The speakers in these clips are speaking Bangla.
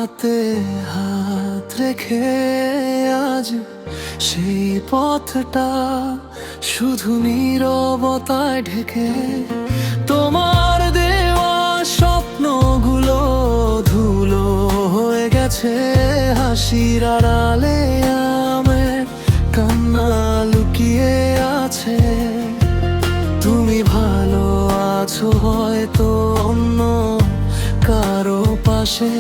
হাতে হাত রেখে আজ সেই পথটা শুধু নীরবতায় ঢেকে, তোমার দেওয়া স্বপ্নগুলো ধুলো হয়ে গেছে। হাসির আড়ালে আমার কান্না লুকিয়ে আছে। তুমি ভালো আছো হয়তো অন্য কারো পাশে,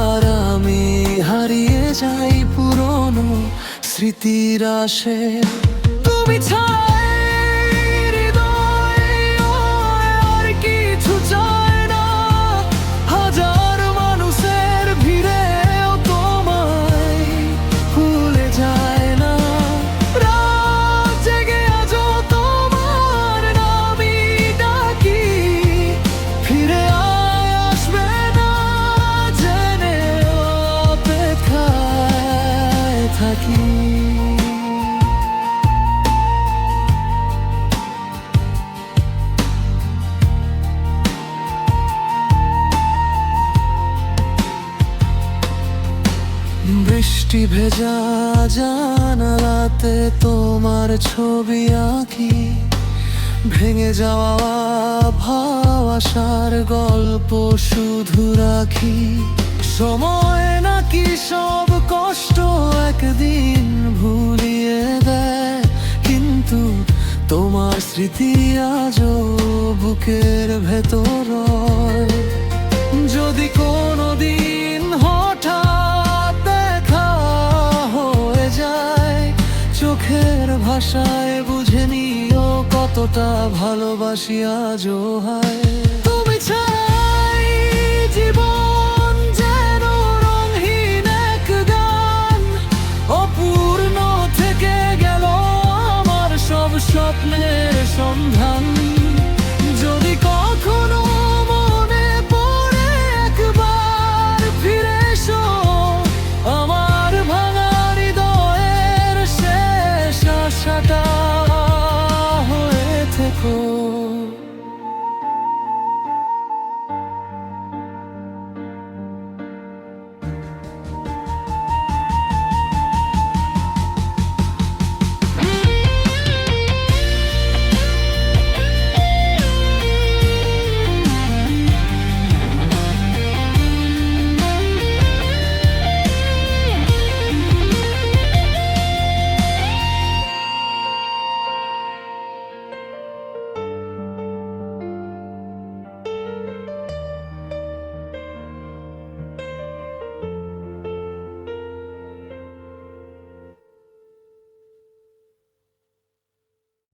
আর আমি হারিয়ে যাই পুরনো স্মৃতির আশে। তুমি ছাড়া হৃদয় আর কিছু চায় না। হাজার মানুষের ভিড়েও তোমায় ভুলে যায় না। রাত জেগে আজও তোমার নামই ডাকি, ফিরে আয় আসবে না জেনে অপেক্ষায় থাকি। বৃষ্টি ভেজা জানালাতে তোমার ছবি আঁকি, ভেঙে যাওয়া ভালোবাসার গল্প শুধু রাখি। সময় নাকি সব কষ্ট একদিন ভুলিয়ে দেয়, কিন্তু তোমার স্মৃতি আজও বুকের ভেতর রয়। যদি কোনোদিন হঠাৎ দেখা হয়ে যায়, চোখের ভাষায় বুঝে নিও কতটা ভালোবাসি আজও হয়। তুমি ছাড়া